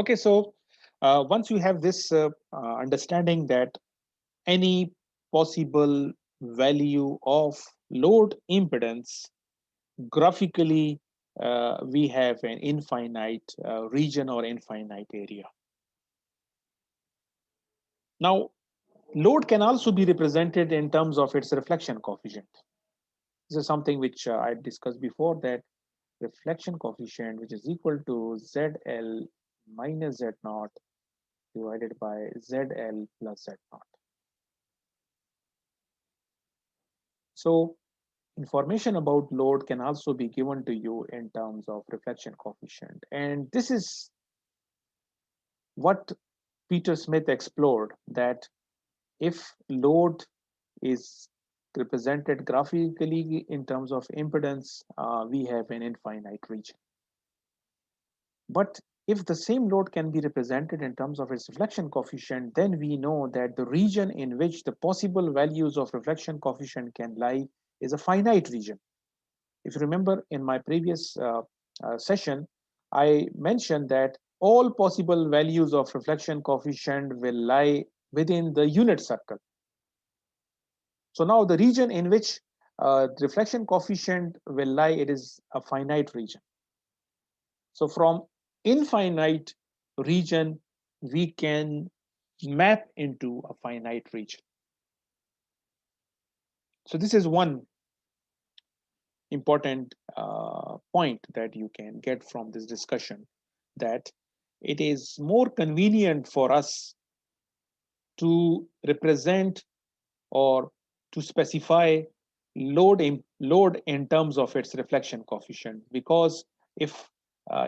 Okay, so once you have this understanding that any possible value of load impedance graphically, we have an infinite region or infinite area. Now, load can also be represented in terms of its reflection coefficient. This is something which I discussed before, that reflection coefficient, which is equal to ZL minus Z naught divided by ZL plus Z naught. So information about load can also be given to you in terms of reflection coefficient. And this is what Peter Smith explored, that if load is represented graphically in terms of impedance, we have an infinite region. But if the same load can be represented in terms of its reflection coefficient, then we know that the region in which the possible values of reflection coefficient can lie is a finite region. If you remember in my previous session, I mentioned that all possible values of reflection coefficient will lie within the unit circle. So now the region in which reflection coefficient will lie, it is a finite region. So from infinite region, we can map into a finite region. So this is one important point that you can get from this discussion, that it is more convenient for us to represent or to specify load in terms of its reflection coefficient, because if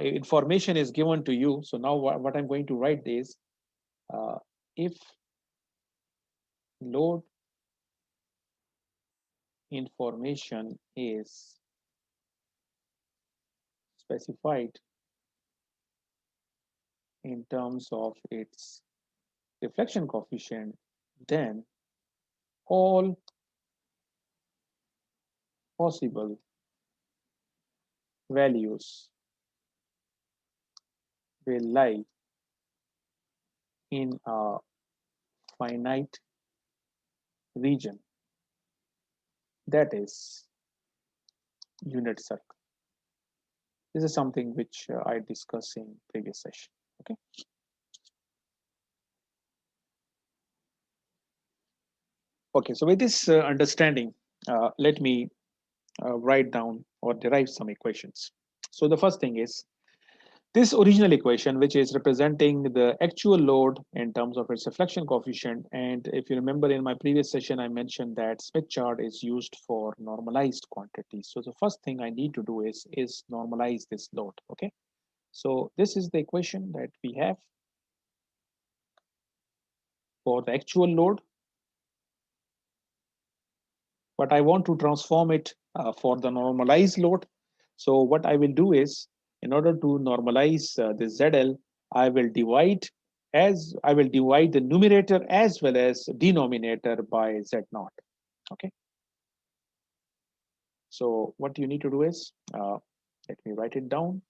information is given to you, so now what I'm going to write is, if load information is specified in terms of its reflection coefficient, then all possible values will lie in a finite region, that is unit circle. This is something which I discussed in previous session. Okay. Okay. So with this understanding, let me write down or derive some equations. So the first thing is this original equation, which is representing the actual load in terms of its reflection coefficient. And if you remember in my previous session, I mentioned that Smith chart is used for normalized quantities. So the first thing I need to do is normalize this load. Okay. So this is the equation that we have for the actual load, but I want to transform it for the normalized load. So what I will do is, in order to normalize this ZL, I will divide the numerator as well as denominator by Z naught. Okay. So what you need to do is, let me write it down.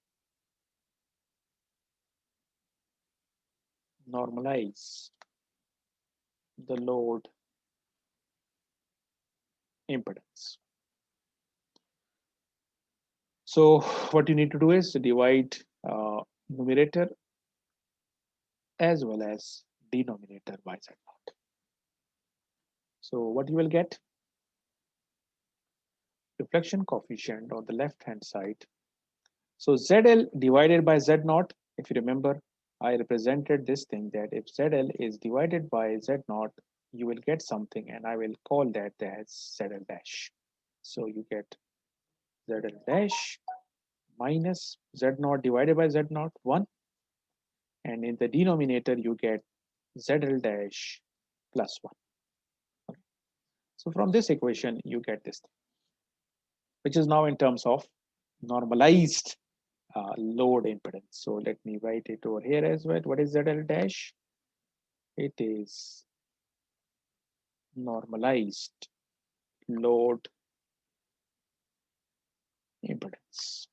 Normalize the load impedance. So what you need to do is divide numerator as well as denominator by Z naught. So what you will get, reflection coefficient on the left hand side. So ZL divided by Z naught, if you remember, I represented this thing that if ZL is divided by Z naught, you will get something, and I will call that as ZL dash. So you get ZL dash minus Z naught divided by Z naught, 1. And in the denominator, you get ZL dash plus 1. Okay. So from this equation, you get this thing, which is now in terms of normalized load impedance. So let me write it over here as well. What is ZL dash? It is normalized load impedance.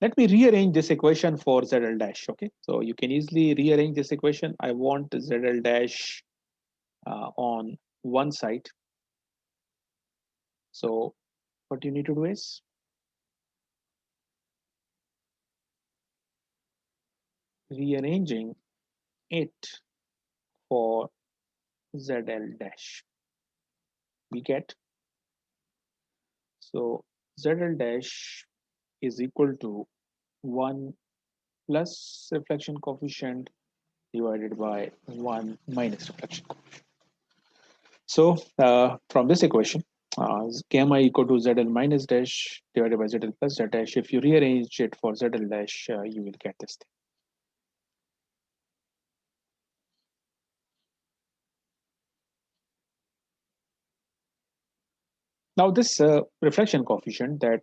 Let me rearrange this equation for ZL dash. Okay, so you can easily rearrange this equation. I want ZL dash on one side. So what you need to do is rearranging it for ZL dash. We get, so ZL dash is equal to 1 plus reflection coefficient divided by 1 minus reflection coefficient. So from this equation, gamma equal to ZL minus dash divided by ZL plus Z dash. If you rearrange it for ZL dash, you will get this thing. Now this reflection coefficient that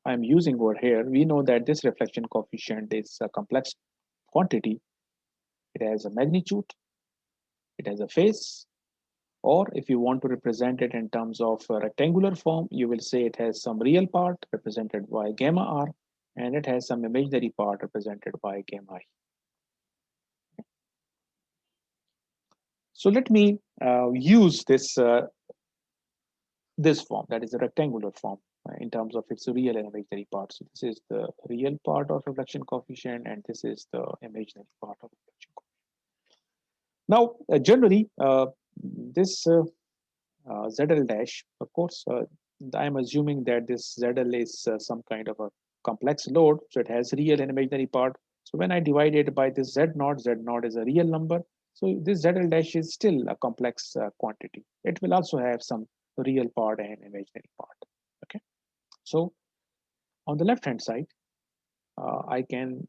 I'm using over here, we know that this reflection coefficient is a complex quantity. It has a magnitude, it has a phase, or if you want to represent it in terms of a rectangular form, you will say it has some real part represented by gamma r, and it has some imaginary part represented by gamma I. So let me use this form, that is a rectangular form, in terms of its real and imaginary part. So this is the real part of reflection coefficient, and this is the imaginary part of reflection coefficient. Now, generally, this ZL dash, of course, I'm assuming that this ZL is some kind of a complex load, so it has real and imaginary part. So when I divide it by this Z naught is a real number. So this ZL dash is still a complex quantity. It will also have some real part and imaginary part. Okay. So on the left hand side, I can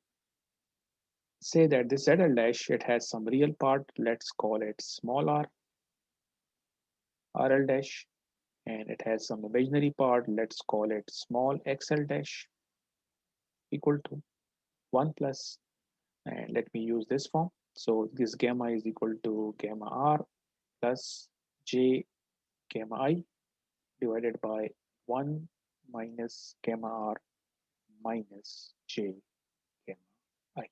say that this ZL dash, it has some real part. Let's call it small r, RL dash, and it has some imaginary part. Let's call it small xl dash, equal to 1 plus, and let me use this form. So this gamma is equal to gamma r plus j gamma I divided by 1 minus gamma r minus j gamma I.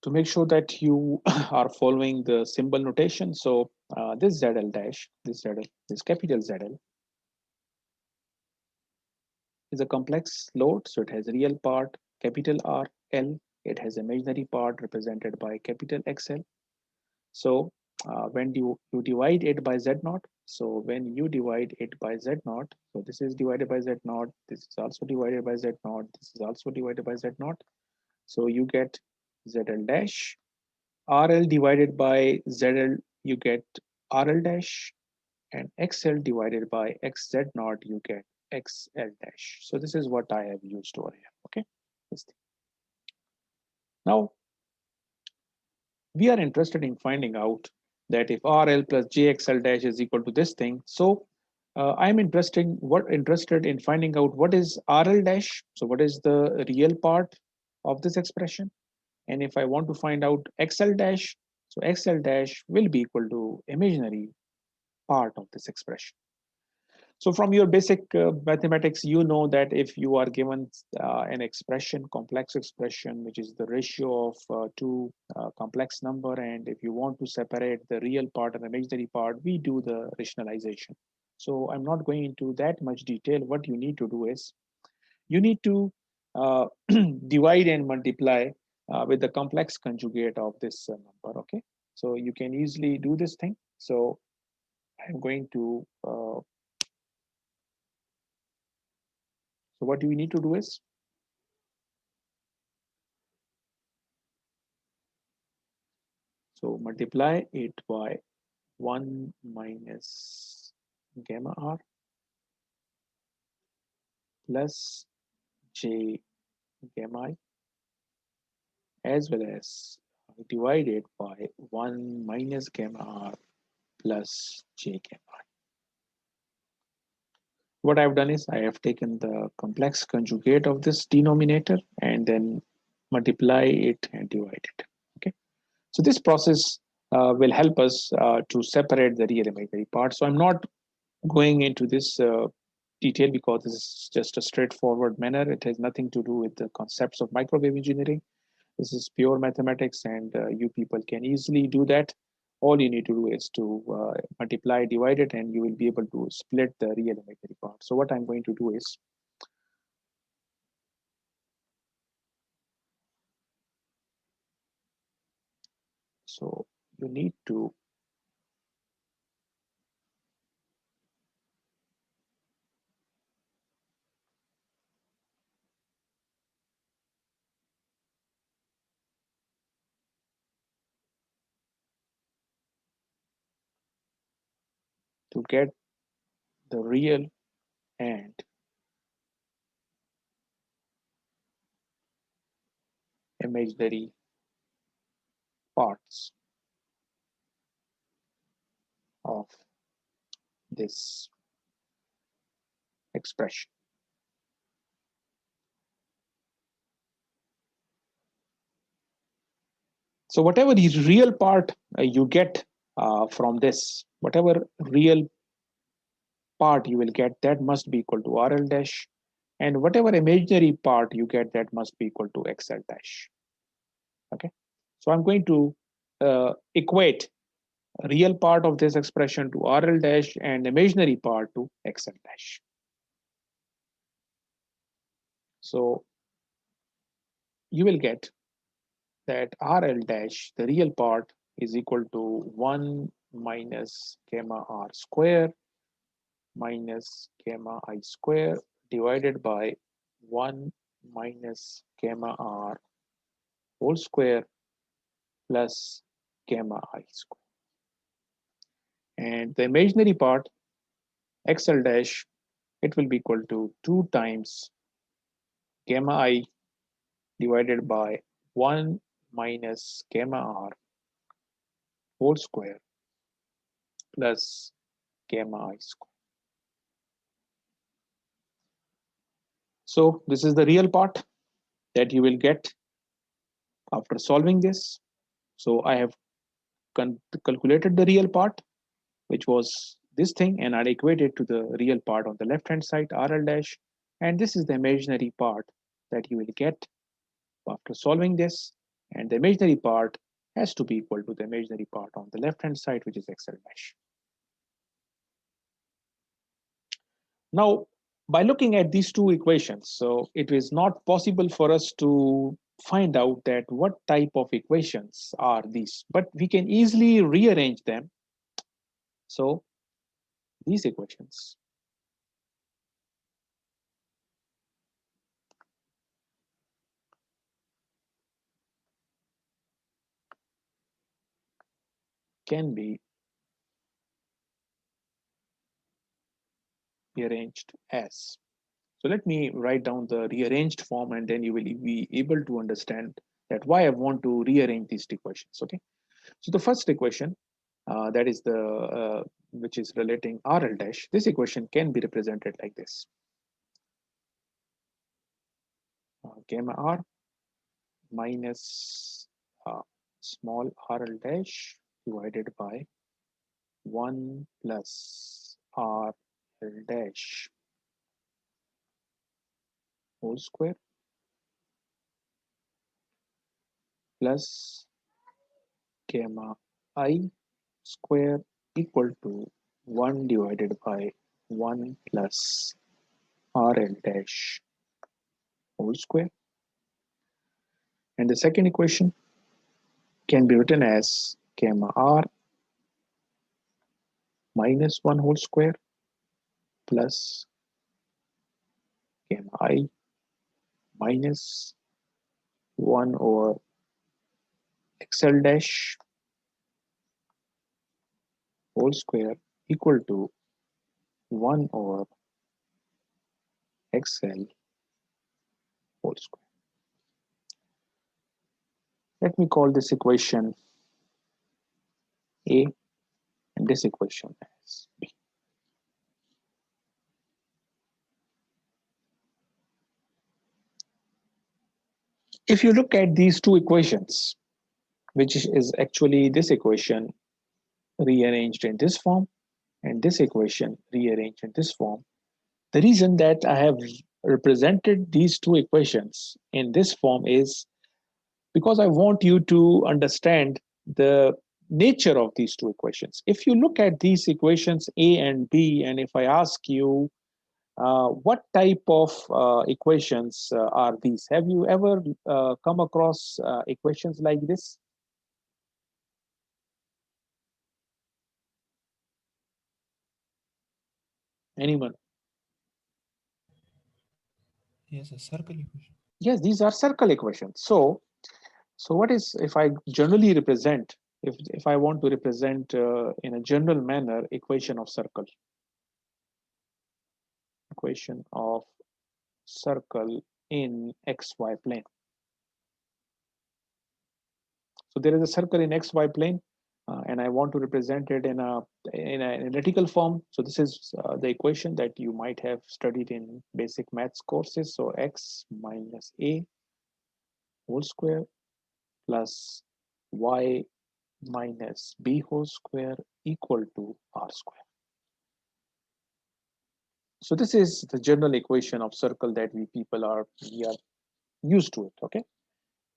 To make sure that you are following the symbol notation, so this ZL dash, this capital ZL is a complex load, so it has real part capital R L. It has imaginary part represented by capital XL. So when you divide it by Z naught, so when you divide it by Z naught, so this is divided by Z naught, this is also divided by Z naught, this is also divided by Z naught. So you get ZL dash, RL divided by ZL, you get RL dash, and XL divided by XZ naught, you get XL dash. So this is what I have used over here. Okay. Now we are interested in finding out that if RL plus JXL dash is equal to this thing. So I'm interested in finding out what is RL dash. So what is the real part of this expression? And if I want to find out XL dash, so XL dash will be equal to imaginary part of this expression. So from your basic mathematics, you know that if you are given an expression, complex expression, which is the ratio of two complex number, and if you want to separate the real part and the imaginary part, we do the rationalization. So I'm not going into that much detail. What you need to do is you need to divide and multiply with the complex conjugate of this number. Okay, so you can easily do this thing. So I'm going to so what do we need to do is so multiply it by 1 minus gamma r plus j gamma I, as well as divide it by 1 minus gamma r plus j gamma I. What I've done is I have taken the complex conjugate of this denominator and then multiply it and divide it. Okay. So this process will help us to separate the real imaginary part. So I'm not going into this detail because this is just a straightforward manner. It has nothing to do with the concepts of microwave engineering. This is pure mathematics, and you people can easily do that. All you need to do is to multiply, divide it, and you will be able to split the real imaginary part. So what I'm going to do is, so you need to get the real and imaginary parts of this expression. So whatever the real part you get from this, whatever real part you will get, that must be equal to RL dash, and whatever imaginary part you get, that must be equal to XL dash. Okay, so I'm going to equate real part of this expression to RL dash and imaginary part to XL dash. So you will get that RL dash, the real part, is equal to 1 minus gamma R square minus gamma I square divided by 1 minus gamma R whole square plus gamma I square. And the imaginary part, XL dash, it will be equal to 2 times gamma I divided by 1 minus gamma R whole square plus gamma I square. So this is the real part that you will get after solving this. So I have calculated the real part, which was this thing, and I'll equate it to the real part on the left hand side, RL dash, and this is the imaginary part that you will get after solving this, and the imaginary part has to be equal to the imaginary part on the left hand side, which is XL dash. Now, by looking at these two equations, so it is not possible for us to find out that what type of equations are these, but we can easily rearrange them. So these equations can be rearranged as. So let me write down the rearranged form, and then you will be able to understand that why I want to rearrange these equations. Okay. So the first equation, that is the which is relating RL dash. This equation can be represented like this: gamma R minus small RL dash divided by 1 plus RL dash whole square plus gamma I square equal to 1 divided by 1 plus RL dash whole square. And the second equation can be written as gamma R minus 1 whole square plus gamma I minus 1 over XL dash whole square equal to 1 over XL whole square. Let me call this equation A and this equation as B. If you look at these two equations, which is actually this equation rearranged in this form and this equation rearranged in this form. The reason that I have represented these two equations in this form is because I want you to understand the nature of these two equations. If you look at these equations A and B, and if I ask you what type of equations are these? Have you ever come across equations like this? Anyone? Yes, a circle equation. Yes, these are circle equations. So what is, if I generally represent, if I want to represent in a general manner equation of circle, equation of circle in xy plane. So there is a circle in xy plane, and I want to represent it in an analytical form. So this is the equation that you might have studied in basic maths courses. So x minus a whole square plus y minus b whole square equal to r square. So this is the general equation of circle that we are used to it. Okay.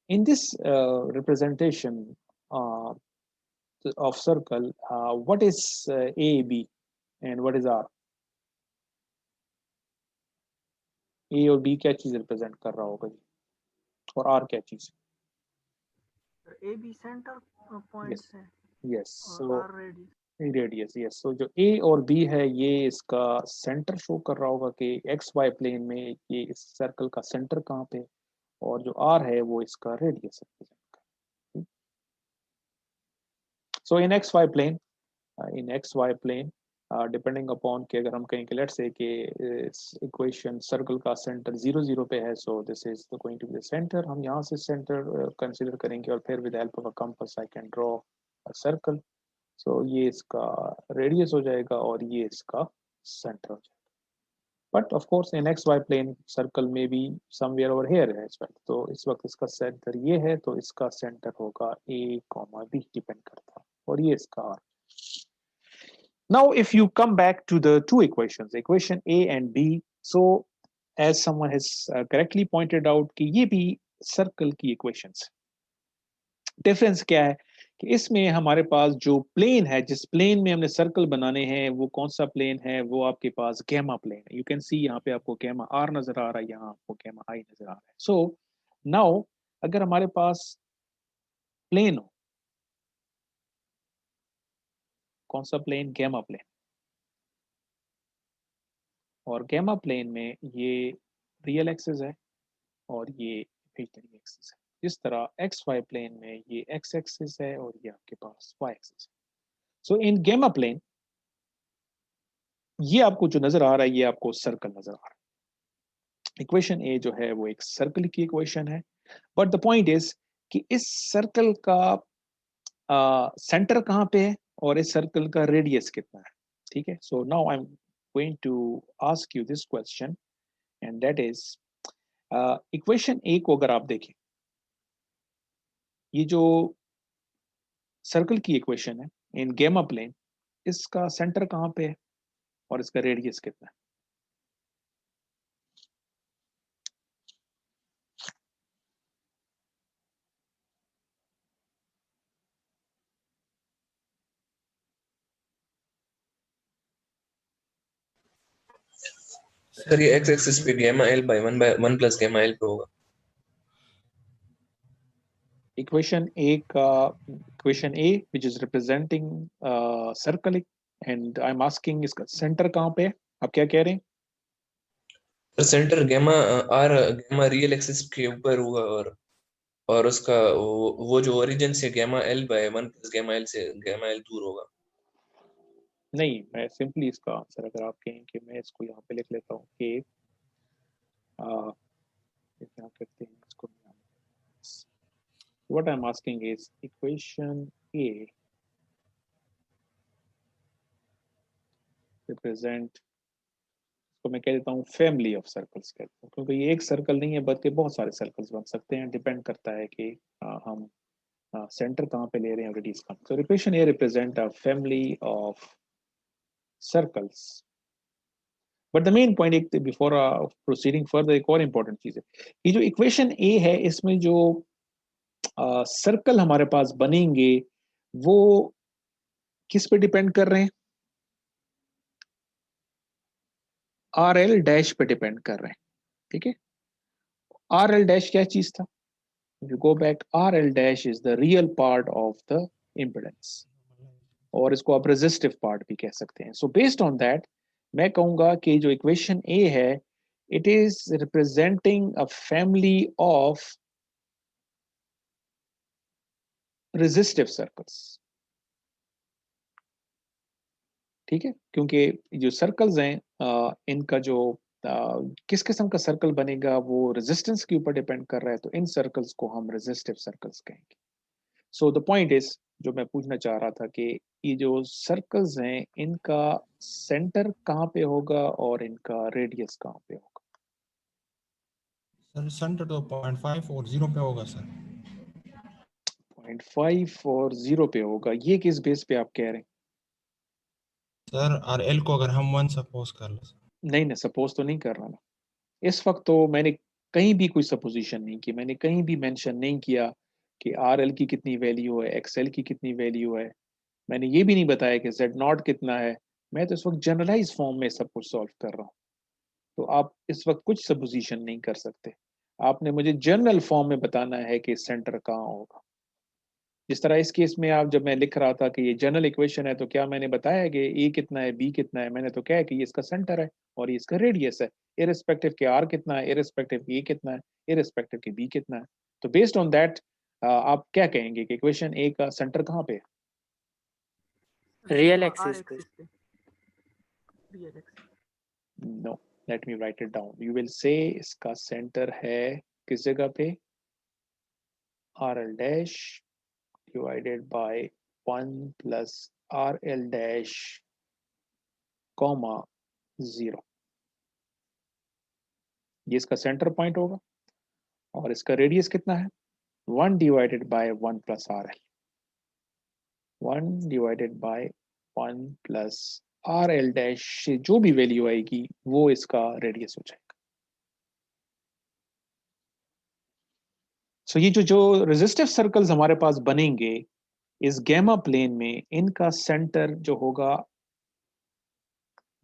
In this representation uh, of circle, what is A, B, and what is R? A और B क्या चीज represent कर रहा होगा जी, और R क्या चीज? A B centre Yes, points है yes. और So R radius. Radius, yes. So जो A और B है ये इसका सेंटर शो कर रहा होगा कि एक्स वाई प्लेन में ये इस सर्कल का सेंटर कहाँ पे, और जो R है वो इसका रेडियस रिप्रेजेंट कर. So in XY plane, in XY plane, depending upon कि अगर हम कहें कि लेट्स से कि इस इक्वेशन सर्कल का सेंटर 0 0 पे है, so this is going to be the centre. हम यहाँ से सेंटर कंसीडर करेंगे और फिर with help of a compass I can draw a circle. So ये इसका रेडियस हो जाएगा और ये इसका सेंटर हो जाएगा. But of course in X Y plane circle में भी समवेयर ओवर हियर है इस वक्त. तो इस वक्त इसका सेंटर ये है, तो इसका सेंटर होगा ए कॉमा बी, डिपेंड करता है, और ये इसका are. Now, if you come back to the two equations, equation A and B, so as someone has correctly pointed out कि ये भी सर्कल की equations. डिफरेंस क्या है कि इसमें हमारे पास जो प्लेन है, जिस प्लेन में हमने सर्कल बनाने हैं, वो कौन सा प्लेन है? वो आपके पास गैमा प्लेन है. यू कैन सी यहाँ पे आपको गैमा आर नजर आ रहा है, यहाँ आपको गैमा आई नजर आ रहा है. सो नाउ अगर हमारे पास प्लेन हो, कौन सा प्लेन? Gamma plane. और गैमा प्लेन में ये रियल एक्सिस है और ये इमेजिनरी एक्सिस है. जिस तरह एक्स वाई प्लेन में ये एक्स एक्सिस है और ये आपके पास वाई एक्सिस है. सो इन गैमा प्लेन ये आपको जो नजर आ रहा है ये आपको सर्कल नजर आ रहा है. इक्वेशन ए जो है वो एक सर्कल की इक्वेशन है. बट द पॉइंट इज कि इस सर्कल का सेंटर कहाँ पे है और इस सर्कल का रेडियस कितना है. ठीक है. So now I am going to ask you this question, and that is equation A को अगर आप देखें, ये जो सर्कल की इक्वेशन है इन गैमा प्लेन, इसका सेंटर कहाँ पे है और इसका रेडियस कितना है? सर ये एक्स एक्सिस पे gamma L by 1 plus gamma L पे होगा. Equation A which is representing circle, and I am asking इसका सेंटर कहाँ पे है? आप क्या कह रहे हैं? Sir centre gamma R gamma real axis के ऊपर होगा, और उसका वो जो ओरिजिन से gamma L by 1 plus gamma L से गामा एल दूर होगा. नहीं, मैं सिंपली इसका आंसर अगर आप कहें कि मैं इसको यहाँ पे लिख लेता हूँ कि क्या करते हैं इसको. What I'm asking is equation A represent, तो मैं कह देता हूँ फैमिली ऑफ सर्कल्स कहता हूँ, क्योंकि ये एक सर्कल नहीं है बल्कि बहुत सारे सर्कल्स बन सकते हैं. डिपेंड करता है कि हम सेंटर कहाँ पे ले रहे हैं ऑलरेडी इसका. So equation A represent a family of circles. But the main point एक before proceeding further एक और important चीज है. ये जो equation A है इसमें जो सर्कल हमारे पास बनेंगे वो किस पे डिपेंड कर रहे हैं? RL डैश पे डिपेंड कर रहे हैं. ठीक है. RL डैश क्या चीज था? If you go back, RL dash is the real part of the impedance. और इसको आप resistive part भी कह सकते हैं. So based on that, मैं कहूंगा कि जो equation A है, it is representing a family of resistive circles. ठीक है, क्योंकि जो सर्कल्स हैं इनका जो किस किस्म का सर्कल बनेगा वो रेजिस्टेंस के ऊपर डिपेंड कर रहा है, तो इन सर्कल्स को हम रेजिस्टिव सर्कल्स कहेंगे. सो द पॉइंट इज, जो मैं पूछना चाह रहा था कि ये जो सर्कल्स हैं इनका सेंटर कहाँ पे होगा और इनका रेडियस कहाँ पे होगा? सर सेंटर तो 0.5 और 0 पे होगा सर. 0.5 और 0 पे होगा. ये किस बेस पे आप कह रहे हैं? सर और एल को अगर हम 1 सपोज कर लें. नहीं ना, सपोज तो नहीं कर रहा ना. इस वक्त तो मैंने कहीं भी कोई सपोजिशन नहीं की, मैंने कहीं भी मेंशन नहीं किया कि आर एल की कितनी वैल्यू है, एक्स एल की कितनी वैल्यू है. मैंने ये भी नहीं बताया कि जेड नॉट कितना है. मैं तो इस वक्त जनरलाइज फॉर्म में सब कुछ सॉल्व कर रहा हूँ. तो आप इस वक्त कुछ सपोजिशन नहीं कर सकते. आपने मुझे जनरल फॉर्म में बताना है कि सेंटर कहाँ होगा. जिस तरह इस केस में आप, जब मैं लिख रहा था कि ये जनरल इक्वेशन है, तो क्या मैंने बताया कि ए कितना है, बी कितना है? मैंने तो कहा कि ये इसका सेंटर है और ये इसका रेडियस है, इररिस्पेक्टिव के आर कितना है, इररिस्पेक्टिव ए कितना है, इररिस्पेक्टिव के बी कितना है. तो बेस्ड ऑन दैट आप क्या कहेंगे कि इक्वेशन ए का सेंटर कहाँ पे है? रियल R एक्सिस पे. axis पे. Real axis. No, let me write it down. You will say इसका सेंटर है किस जगह पे? R L dash divided by 1 plus RL dash comma 0. ये इसका सेंटर पॉइंट होगा और इसका रेडियस कितना है? 1 divided by 1 plus RL. 1 divided by 1 plus RL dash से जो भी वैल्यू आएगी वो इसका रेडियस हो जाएगा. सो ये जो रेजिस्टिव सर्कल्स हमारे पास बनेंगे इस गैमा प्लेन में, इनका सेंटर जो होगा,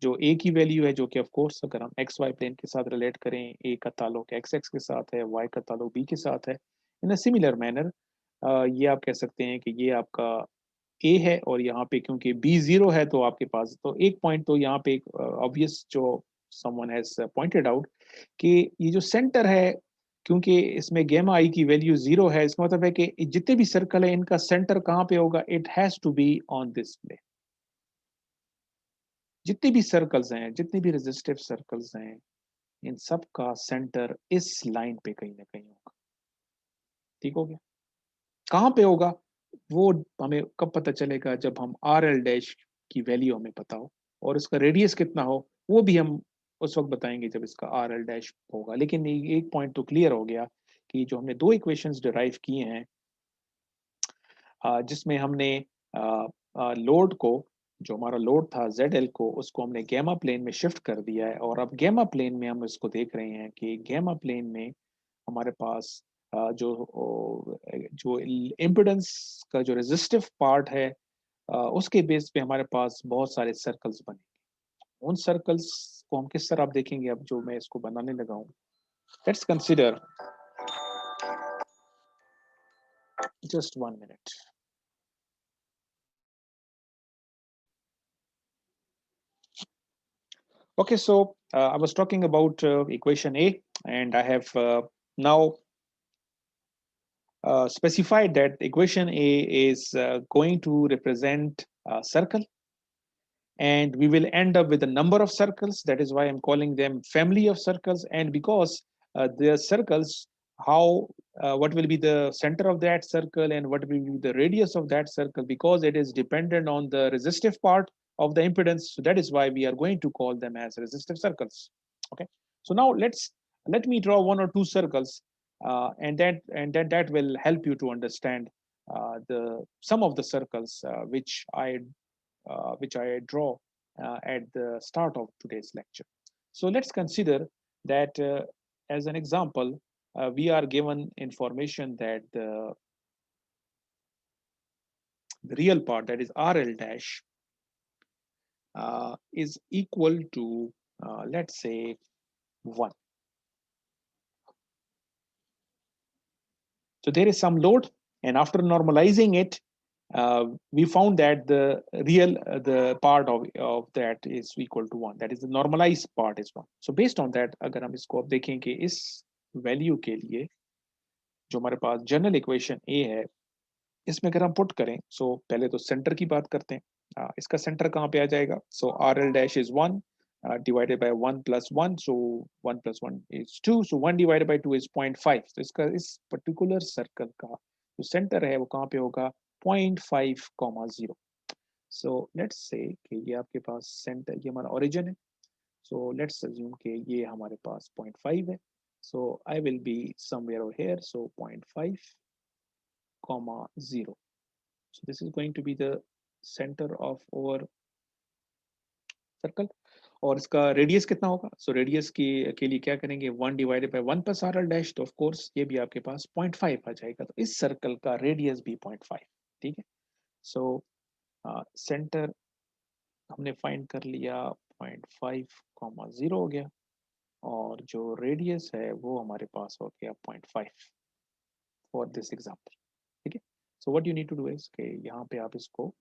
जो ए की वैल्यू है, जो कि ऑफ कोर्स अगर हम एक्स वाई प्लेन के साथ रिलेट करें, ए का ताल्लुक एक्स एक्स के साथ है, वाई का ताल्लुक बी के साथ है. इन अ सिमिलर मैनर ये आप कह सकते हैं कि ये आपका ए है और यहाँ पे क्योंकि बी 0 है तो आपके पास तो एक पॉइंट तो यहाँ पे एक ऑब्वियस जो समवन हैज पॉइंटेड आउट कि ये जो सेंटर है, क्योंकि इसमें गेमा आई की वैल्यू 0 है, इसका मतलब है कि जितने भी सर्कल है इनका सेंटर कहाँ पे होगा? It has to be on this plane. जितने भी सर्कल्स हैं, जितने भी रेजिस्टिव सर्कल्स हैं, इन सब का सेंटर इस लाइन पे कहीं ना कहीं होगा. ठीक हो गया? कहाँ पे होगा वो हमें कब पता चलेगा? जब हम आर एल डैश की वैल्यू हमें पता हो और इसका रेडियस कितना हो वो भी हम उस वक्त बताएंगे जब इसका आर एल डैश होगा. लेकिन एक पॉइंट तो क्लियर हो गया कि जो हमने दो इक्वेशंस डिराइव किए हैं जिसमें हमने लोड को, जो हमारा लोड था ZL को, उसको हमने गैमा प्लेन में शिफ्ट कर दिया है. और अब गैमा प्लेन में हम इसको देख रहे हैं कि गैमा प्लेन में हमारे पास जो इम्पिडेंस का जो रेजिस्टिव पार्ट है उसके बेस पे हमारे पास बहुत सारे सर्कल्स बनेंगे. उन सर्कल्स को हम किस तरह आप देखेंगे अब जो मैं इसको बनाने लगा हूँ. Let's consider, just 1 minute. Okay, so I was talking about equation A, and I have now specified that equation A is going to represent a circle, and we will end up with a number of circles. That is why I'm calling them family of circles. And because they are circles, what will be the center of that circle and what will be the radius of that circle, because it is dependent on the resistive part of the impedance. So that is why we are going to call them as resistive circles. Okay, so now let me draw one or two circles and that will help you to understand the some of the circles which I draw at the start of today's lecture. So let's consider that as an example, we are given information that the real part, that is RL dash, is equal to let's say 1. So there is some load, and after normalizing it, we found that the real the part of that is equal to 1. That is the normalized part is 1. So based on that, अगर हम इसको अब देखें कि इस value के लिए जो हमारे पास जनरल इक्वेशन ए है, इसमें अगर हम पुट करें, सो पहले तो सेंटर की बात करते हैं. इसका सेंटर कहाँ पे आ जाएगा? So R L dash is 1 divided by 1 plus 1, so 1 plus 1 is 2, so 1 divided by 2 is 0.5. तो इसका इस पर्टिकुलर सर्कल का जो सेंटर है वो कहाँ पे होगा? 0.5, 0. सो लेट्स से कि ये आपके पास सेंटर, ये हमारा ओरिजिन है. सो लेट्स अज्यूम कि ये हमारे पास 0.5 है. So I will be somewhere over here, so 0.5, 0. So this is going to be the center of our circle. और इसका रेडियस कितना होगा? सो रेडियस के लिए क्या करेंगे? 1 divided by 1 plus are L dash. तो ऑफ कोर्स ये भी आपके पास 0.5 आ जाएगा. तो इस सर्कल का रेडियस भी 0.5. ठीक है. सो सेंटर हमने फाइंड कर लिया, 0.5, 0 हो गया, और जो रेडियस है वो हमारे पास हो गया 0.5 फॉर दिस एग्जांपल. ठीक है. So what you need to do is कि यहाँ पे आप इसको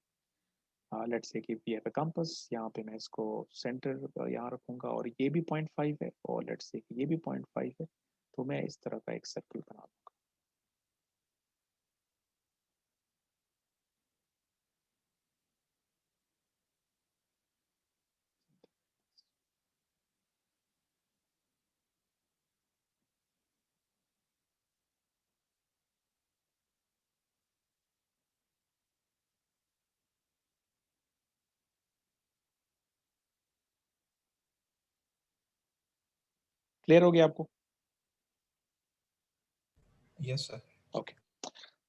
लेट्स से कि वी हैव अ कंपास, यहाँ पे मैं इसको सेंटर यहाँ रखूंगा, और ये भी 0.5 है, और लेट्स से कि ये भी 0.5 है. तो मैं इस तरह का एक सर्कल बना दूंगा. क्लियर हो गया आपको? Yes, sir. ओके.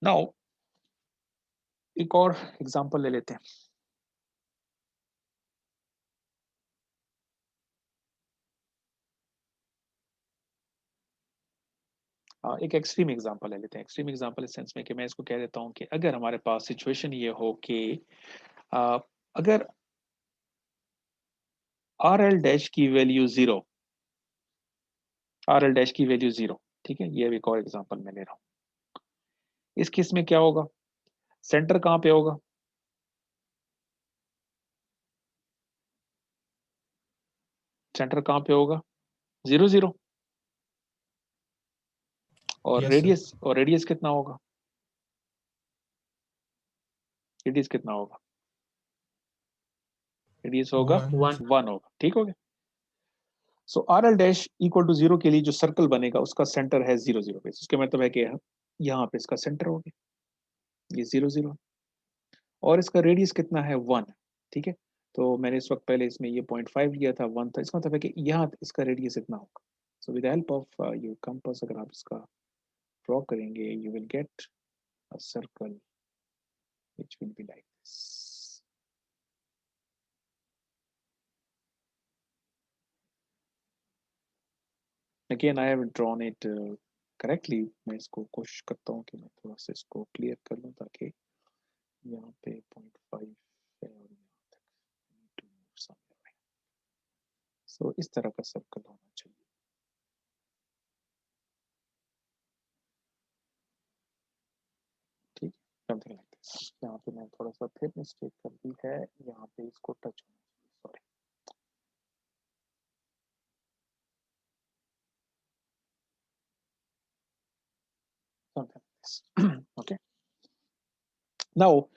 नाउ एक और एग्जांपल ले लेते हैं. एक एक्सट्रीम एग्जांपल ले लेते हैं. एक्सट्रीम एग्जांपल इस सेंस में कि मैं इसको कह देता हूं कि अगर हमारे पास सिचुएशन ये हो कि अगर आर एल डैश की वैल्यू 0, आर एल डैश की वैल्यू 0. ठीक है. ये एक और एग्जांपल मैं ले रहा हूं. इस केस में क्या होगा? सेंटर कहाँ पे होगा? सेंटर कहाँ पे होगा? 0, 0. और Yes, sir. रेडियस कितना होगा? रेडियस कितना होगा? रेडियस होगा 1. 1 होगा. ठीक हो गया. So R L dash equal to 0 के लिए जो सर्कल बनेगा उसका सेंटर है 0, 0 पे. उसके मतलब है कि यहाँ पे इसका सेंटर हो गया, ये 0, 0, और इसका रेडियस कितना है? 1. ठीक है. तो मैंने इस वक्त पहले इसमें ये 0.5 लिया था, 1 था. इसका मतलब है कि यहाँ इसका रेडियस इतना होगा. So with help of your compass अगर आप इसका ड्रॉ करेंगे, you will get a circle which will be like this. Again, I haven't drawn it correctly. मैं इसको कोशिश करता हूँ कि मैं थोड़ा सा इसको क्लियर कर लूँ ताकि यहाँ पे 0.5 है और यहाँ तक to move somewhere. So इस तरह का सर्कल होना चाहिए. ठीक. Something like this. यहाँ पे मैं थोड़ा सा फिर मिस्टेक कर दी है, यहाँ पे इसको टच होना चाहिए. Sorry. Something like this. Okay. Now,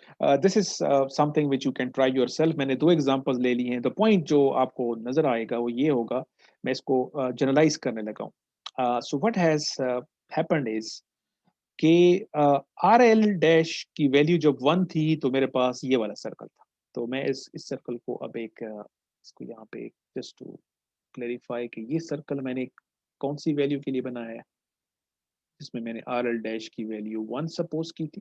this is something which you can try yourself. मैंने दो एग्जांपल्स ले लिए हैं. The point जो आपको नजर आएगा वो ये होगा. मैं इसको जनरलाइज करने लगा हूँ. So what has happened is कि आर एल डैश की वैल्यू जब 1 थी तो मेरे पास ये वाला सर्कल था. तो मैं इस सर्कल को अब एक इसको यहाँ पे जस्ट टू क्लेरिफाई कि ये सर्कल मैंने कौन सी वैल्यू के लिए बनाया है, जिसमें मैंने आर एल डैश की वैल्यू 1 सपोज की थी.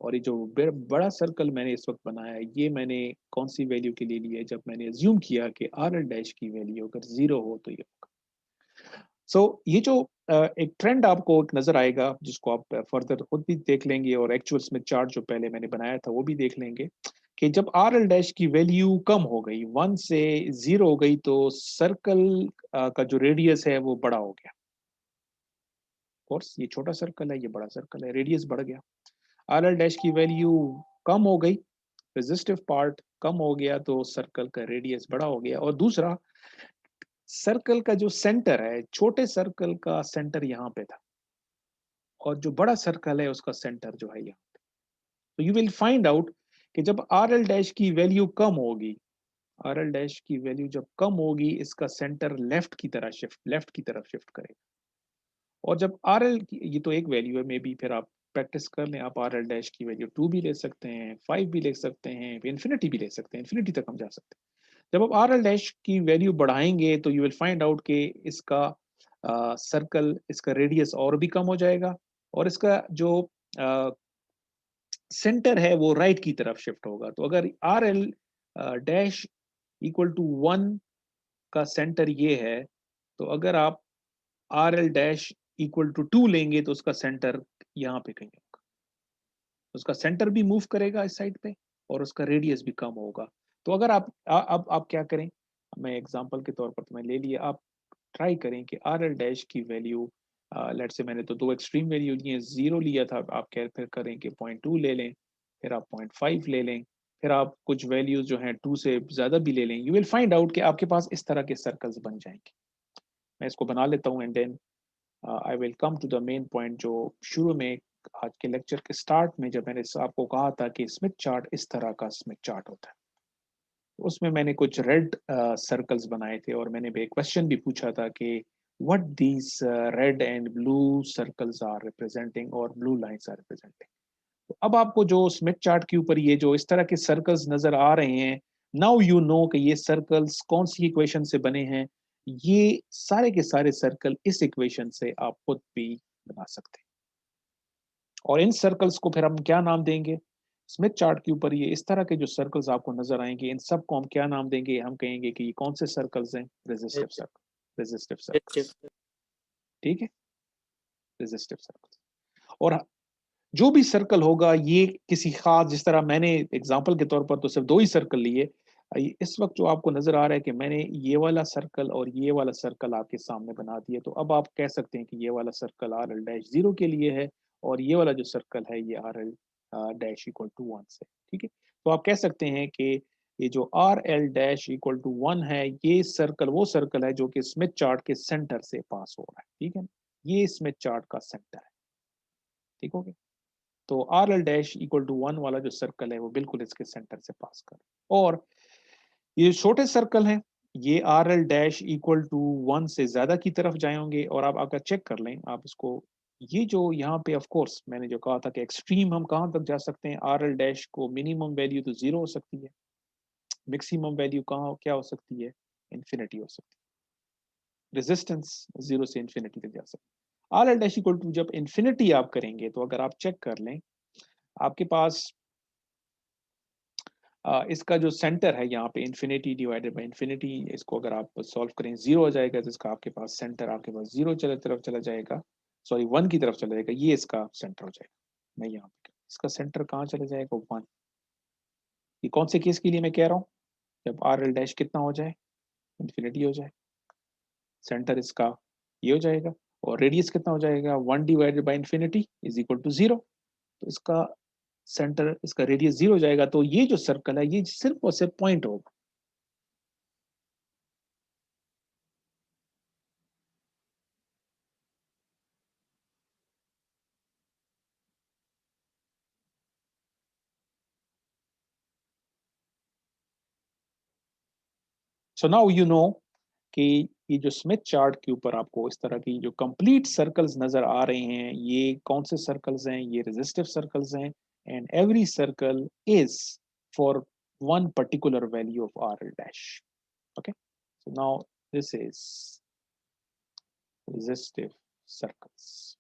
और ये जो बड़ा सर्कल मैंने इस वक्त बनाया है, ये मैंने कौन सी वैल्यू के लिए लिया है, जब मैंने अज्यूम किया कि आर एल डैश की वैल्यू अगर 0 हो तो ये होगा। सो ये जो एक ट्रेंड आपको नजर आएगा, जिसको आप फर्दर खुद भी देख लेंगे, और एक्चुअल स्मिथ चार्ट जो पहले मैंने बनाया था वो भी देख लेंगे, कि जब आर एल डैश की वैल्यू कम हो गई, 1 से 0 हो गई, तो सर्कल का जो रेडियस है वो बड़ा हो गया। कोर्स ये छोटा सर्कल है, ये बड़ा सर्कल है, रेडियस बढ़ गया। आर एल डैश की वैल्यू कम हो गई, रेजिस्टिव पार्ट कम हो गया, तो सर्कल का रेडियस बड़ा हो गया। और दूसरा, सर्कल का जो सेंटर है, छोटे सर्कल का सेंटर यहाँ पे था, और जो बड़ा सर्कल है उसका सेंटर जो है यहाँ पे। तो यू विल फाइंड आउट कि जब आर एल डैश की वैल्यू कम होगी, आर एल डैश की वैल्यू जब कम होगी, इसका सेंटर लेफ्ट की तरफ शिफ्ट करेगा। और जब आर एल की, ये तो एक वैल्यू है, मे बी फिर आप प्रैक्टिस कर लें, आप आर एल डैश की वैल्यू 2 भी ले सकते हैं, 5 भी ले सकते हैं, इन्फिनिटी भी ले सकते हैं, इन्फिनिटी तक हम जा सकते हैं। जब आप आर एल डैश की वैल्यू बढ़ाएंगे तो यू विल फाइंड आउट कि इसका सर्कल, इसका रेडियस और भी कम हो जाएगा, और इसका जो सेंटर है वो राइट की तरफ शिफ्ट होगा। तो अगर R L dash equal to 1 का सेंटर ये है, तो अगर आप R L dash equal to 2 लेंगे तो उसका सेंटर यहाँ पे कहीं होगा, उसका सेंटर भी मूव करेगा इस साइड पे, और उसका रेडियस भी कम होगा। तो अगर अब आप क्या करें, मैं एग्जांपल के तौर पर तुम्हें ले लिया, आप ट्राई करें कि आर एल डैश की वैल्यू, लेट से मैंने तो दो एक्सट्रीम वैल्यू ली है, 0 लिया था, आप क्या फिर करें कि 0.2 ले लें, फिर आप 0.5 ले लें, फिर आप कुछ वैल्यूज जो हैं 2 से ज्यादा भी ले लें। यू विल फाइंड आउट कि आपके पास इस तरह के सर्कल्स बन जाएंगे। मैं इसको बना लेता हूँ, and then I will come to the main point, जो शुरू में आज के लेक्चर के स्टार्ट में जब मैंने आपको कहा था कि स्मिथ चार्ट इस तरह का स्मिथ चार्ट होता है, उसमें मैंने कुछ रेड सर्कल्स बनाए थे, और मैंने भी एक क्वेश्चन भी पूछा था कि what these red and blue circles are representing, और ब्लू लाइंस आर रिप्रेजेंटिंग। तो अब आपको जो स्मिथ चार्ट के ऊपर ये जो इस तरह के सर्कल्स नजर आ रहे हैं, नाउ यू नो कि ये सर्कल्स कौन सी इक्वेशन से बने हैं। ये सारे के सारे सर्कल इस इक्वेशन से आप खुद भी बना सकते हैं, और इन सर्कल्स को फिर हम क्या नाम देंगे, स्मिथ चार्ट के ऊपर ये इस तरह के जो सर्कल्स आपको नजर आएंगे, इन सब को हम क्या नाम देंगे, हम कहेंगे कि ये कौन से सर्कल्स हैं, रेजिस्टिव सर्कल, रेजिस्टिव सर्कल्स। ठीक है, रेजिस्टिव सर्कल्स। और जो भी सर्कल होगा, ये किसी खास, जिस तरह मैंने एग्जांपल के तौर पर तो सिर्फ 2 ही सर्कल लिए, इस वक्त जो आपको नजर आ रहा है कि मैंने ये वाला सर्कल और ये वाला सर्कल आपके सामने बना दिए, तो अब आप कह सकते हैं कि ये वाला सर्कल आर एल डैश 0 के लिए है, और ये वाला जो सर्कल है ये R L dash equal to 1 से। ठीक है, तो आप कह सकते हैं कि ये जो R L dash equal to 1 है, ये सर्कल वो सर्कल है जो कि स्मिथ चार्ट के सेंटर से पास हो रहा है। ठीक है, ये स्मिथ चार्ट का सेंटर है। ठीक हो गया, तो R L dash equal to 1 वाला जो सर्कल है वो बिल्कुल इसके सेंटर से पास कर, और ये छोटे सर्कल हैं, ये R L dash equal to 1 से ज्यादा की तरफ जाएंगे। और आप अगर चेक कर लें, आप इसको, ये जो यहाँ पे ऑफ कोर्स मैंने जो कहा था कि एक्सट्रीम हम कहाँ तक जा सकते हैं, आर एल डैश को मिनिमम वैल्यू तो 0 हो सकती है, मैक्सिमम वैल्यू कहाँ क्या हो सकती है, इन्फिनिटी हो सकती है, रेजिस्टेंस 0 से इन्फिनिटी तक जा सकती है। R L dash equal to जब इन्फिनिटी आप करेंगे, तो अगर आप चेक कर लें, आपके पास इसका जो सेंटर है यहाँ पे इन्फिनिटी डिवाइडेड बाई इन्फिनिटी, इसको अगर आप सॉल्व करें 0 हो जाएगा, तो इसका आपके पास सेंटर आपके पास 0 तरफ चला जाएगा, सॉरी 1 की तरफ चला जाएगा, ये इसका सेंटर हो जाएगा। मैं यहाँ पे इसका सेंटर कहाँ चला जाएगा, 1। ये कौन से केस के लिए मैं कह रहा हूँ, जब आर एल डैश कितना हो जाए, इन्फिनिटी हो जाए, सेंटर इसका ये हो जाएगा, और रेडियस कितना हो जाएगा, 1 divided by infinity is equal to 0। तो इसका सेंटर, इसका रेडियस 0 हो जाएगा, तो ये जो सर्कल है ये सिर्फ और सिर्फ पॉइंट होगा। सो नाउ यू नो कि ये जो स्मिथ चार्ट के ऊपर आपको इस तरह की जो कंप्लीट सर्कल्स नजर आ रहे हैं, ये कौन से सर्कल्स हैं, ये रेजिस्टिव सर्कल्स हैं, and every circle is for one particular value of R L dash. Okay, so now this is resistive circles.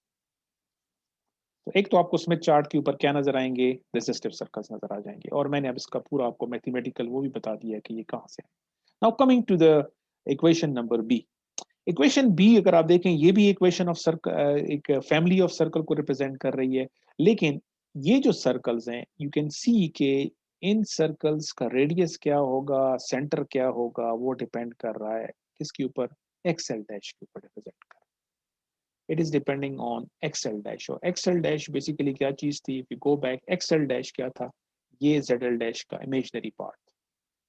तो एक तो आपको स्मिथ चार्ट के ऊपर क्या नजर आएंगे, रेसिस्टिव सर्कल्स नजर आ जाएंगे, और मैंने अब इसका पूरा आपको मैथमेटिकल वो भी बता दिया कि ये कहाँ से है। Now coming to the equation number B. Equation B अगर आप देखें, ये भी इक्वेशन ऑफ सर्कल, एक फैमिली ऑफ सर्कल को रिप्रेजेंट कर रही है, लेकिन ये जो सर्कल्स हैं यू कैन सी के इन सर्कल्स का रेडियस क्या होगा, सेंटर क्या होगा, वो डिपेंड कर रहा है किसके ऊपर, एक्सएल डैश के ऊपर रिप्रेजेंट कर रहा है। It is depending on XL dash. और एक्सएल डैश बेसिकली क्या चीज थी, if you go back, XL dash क्या था, ये जेडएल डैश का इमेजिनरी पार्ट,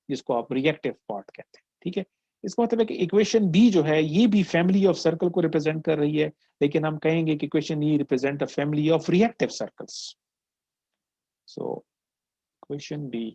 जिसको आप रिएक्टिव पार्ट कहते हैं, ठीक है। इसका मतलब है कि इक्वेशन बी जो है ये भी फैमिली ऑफ सर्कल को रिप्रेजेंट कर रही है, लेकिन हम कहेंगे कि equation E represent a family of reactive circles. So equation B